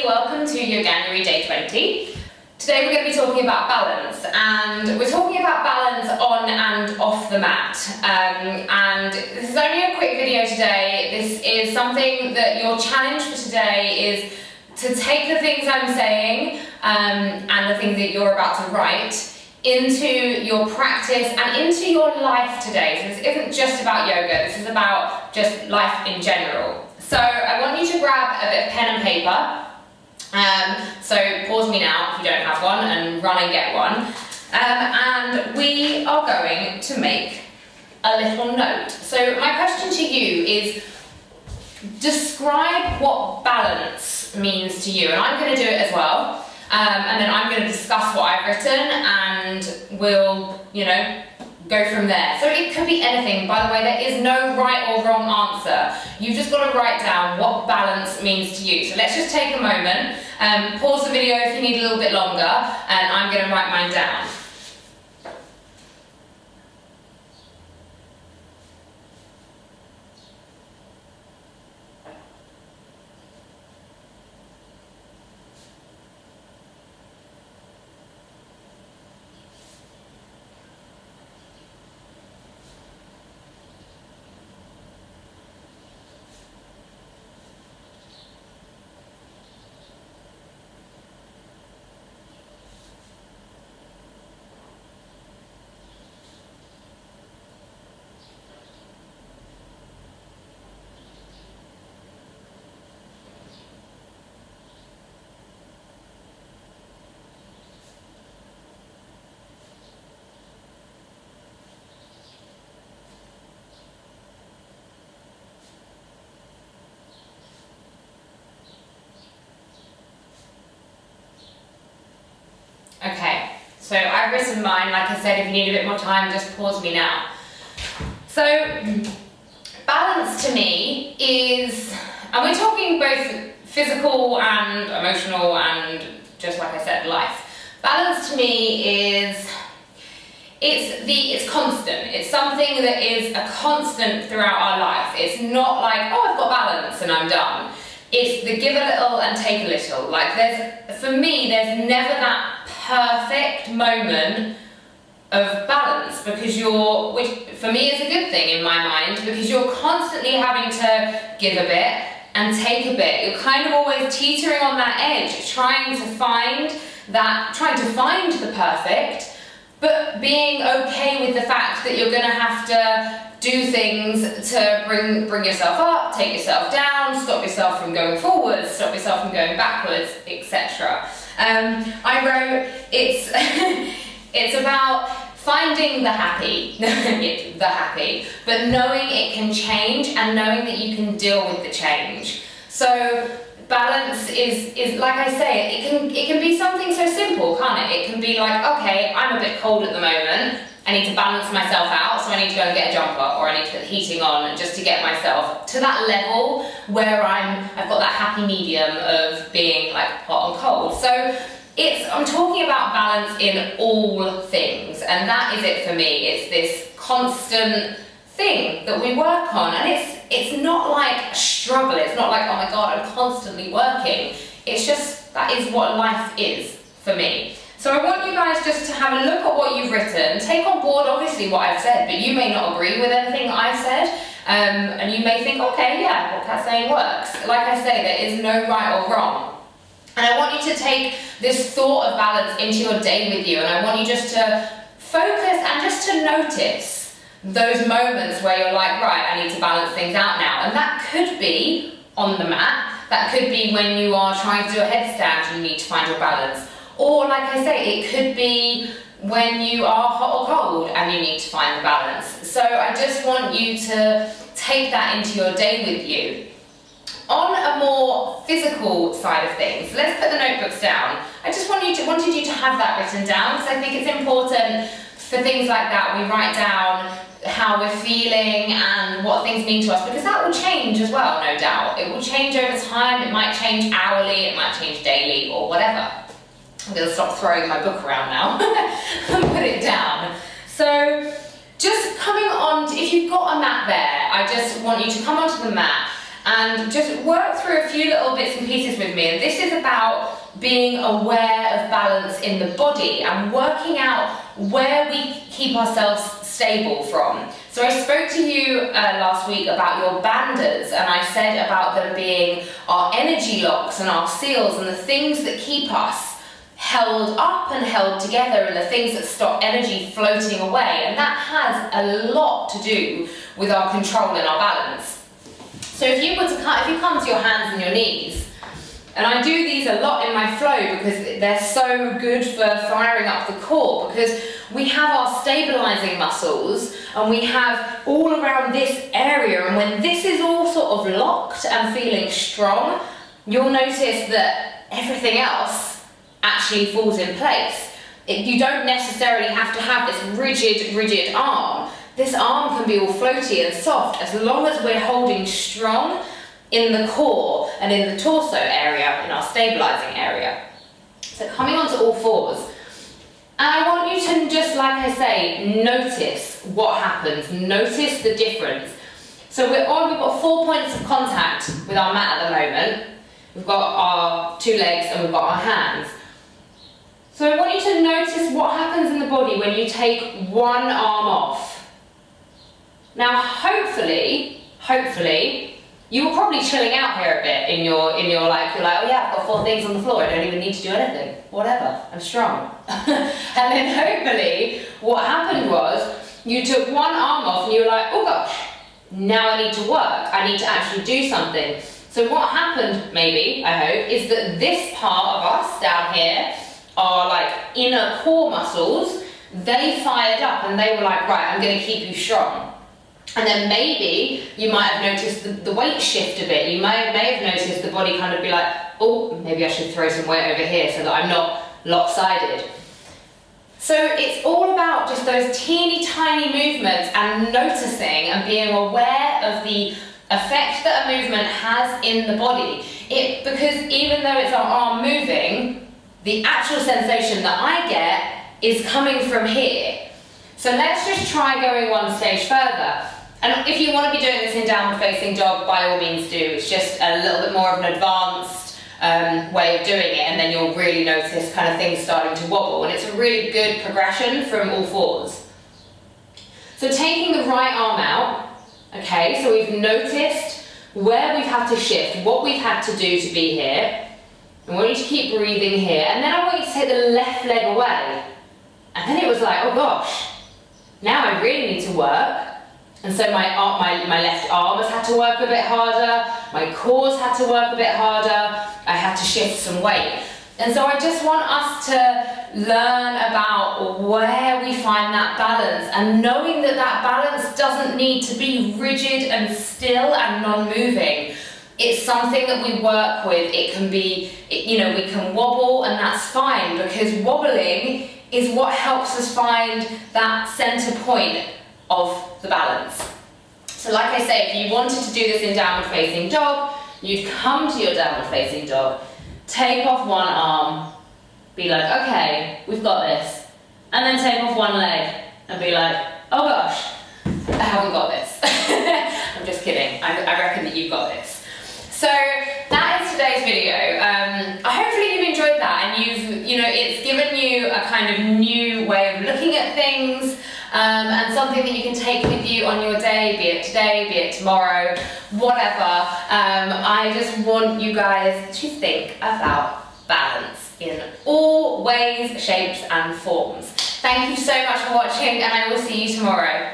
everybody, welcome to Yoganuary Day 20. Today we're going to be talking about balance, and we're talking about balance on and off the mat. And this is only a quick video today. This is something that your challenge for today is to take the things I'm saying and the things that you're about to write into your practice and into your life today. So this isn't just about yoga, this is about just life in general. So I want you to grab a bit of pen and paper. So pause me now if you don't have one and run and get one. And we are going to make a little note. So my question to you is, describe what balance means to you. And I'm going to do it as well. And then I'm going to discuss what I've written and we'll, go from there. So it could be anything. By the way, there is no right or wrong answer. You've just got to write down what balance means to you. So let's just take a moment, pause the video if you need a little bit longer, and I'm going to write mine down. Okay, so I've written mine. Like I said, if you need a bit more time, just pause me now. So, balance to me is, and we're talking both physical and emotional and just like I said, life. Balance to me is, it's constant. It's something that is a constant throughout our life. It's not like, oh, I've got balance and I'm done. It's the give a little and take a little. Like for me, there's never that perfect moment of balance, because which for me is a good thing in my mind, because you're constantly having to give a bit and take a bit. You're kind of always teetering on that edge, trying to find the perfect, but being okay with the fact that you're going to have to do things to bring yourself up, take yourself down, stop yourself from going forwards, stop yourself from going backwards, etc. I wrote, it's about finding the happy, but knowing it can change and knowing that you can deal with the change. So balance is like I say, it can be something so simple, can't it? It can be like, okay, I'm a bit cold at the moment, I need to balance myself out, so I need to go and get a jumper, or I need to put the heating on just to get myself to that level where I've got that happy medium of being like hot and cold. So I'm talking about balance in all things, and that is it for me. It's this constant thing that we work on, and it's not like a struggle. It's not like, oh my God, I'm constantly working. It's just, that is what life is for me. So I want you guys just to have a look at what you've written, take on board obviously what I've said, but you may not agree with anything that I've said, and you may think, okay, yeah, what Kat's saying works. Like I say, there is no right or wrong. And I want you to take this thought of balance into your day with you, and I want you just to focus and just to notice those moments where you're like, right, I need to balance things out now. And that could be on the mat, that could be when you are trying to do a headstand and you need to find your balance. Or like I say, it could be when you are hot or cold and you need to find the balance. So I just want you to take that into your day with you. On a more physical side of things, let's put the notebooks down. I just wanted you to have that written down, because I think it's important for things like that. We write down how we're feeling and what things mean to us, because that will change as well, no doubt. It will change over time. It might change hourly, it might change daily, or whatever. I'm going to stop throwing my book around now and put it down. So just coming on, if you've got a mat there, I just want you to come onto the mat and just work through a few little bits and pieces with me. And this is about being aware of balance in the body and working out where we keep ourselves stable from. So I spoke to you last week about your bandhas, and I said about them being our energy locks and our seals and the things that keep us held up and held together and the things that stop energy floating away. And that has a lot to do with our control and our balance. So if you come to your hands and your knees, and I do these a lot in my flow because they're so good for firing up the core, because we have our stabilizing muscles and we have all around this area, and when this is all sort of locked and feeling strong, you'll notice that everything else actually falls in place. You don't necessarily have to have this rigid arm. This arm can be all floaty and soft as long as we're holding strong in the core and in the torso area, in our stabilizing area. So coming onto all fours, and I want you to just, like I say, notice what happens, notice the difference. So we've got 4 points of contact with our mat at the moment. We've got our 2 legs and we've got our hands. So I want you to notice what happens in the body when you take one arm off. Now hopefully, you were probably chilling out here a bit in your like, you're like, oh yeah, I've got 4 things on the floor, I don't even need to do anything. Whatever, I'm strong. And then hopefully, what happened was, you took one arm off and you were like, oh gosh, now I need to work, I need to actually do something. So what happened, maybe, I hope, is that this part of us down here, our like inner core muscles, they fired up and they were like, right, I'm gonna keep you strong. And then maybe you might have noticed the weight shift a bit. You may have noticed the body kind of be like, oh, maybe I should throw some weight over here so that I'm not lopsided. So it's all about just those teeny tiny movements and noticing and being aware of the effect that a movement has in the body. Because even though it's our arm moving, the actual sensation that I get is coming from here. So let's just try going one stage further. And if you want to be doing this in downward facing dog, by all means do. It's just a little bit more of an advanced way of doing it, and then you'll really notice kind of things starting to wobble. And it's a really good progression from all fours. So taking the right arm out, okay, so we've noticed where we've had to shift, what we've had to do to be here. I want you to keep breathing here, and then I want you to take the left leg away. And then it was like, oh gosh, now I really need to work. And so my left arm has had to work a bit harder, my core's had to work a bit harder, I had to shift some weight. And so I just want us to learn about where we find that balance, and knowing that that balance doesn't need to be rigid and still and non-moving. It's something that we work with. It can be, we can wobble, and that's fine, because wobbling is what helps us find that center point of the balance. So like I say, if you wanted to do this in downward facing dog, you'd come to your downward facing dog, take off one arm, be like, okay, we've got this, and then take off one leg and be like, oh gosh, I haven't got this. I'm just kidding, I reckon that you've got this. So that is today's video. Hopefully you've enjoyed that, and it's given you a kind of new way of looking at things, and something that you can take with you on your day, be it today, be it tomorrow, whatever. I just want you guys to think about balance in all ways, shapes and forms. Thank you so much for watching, and I will see you tomorrow.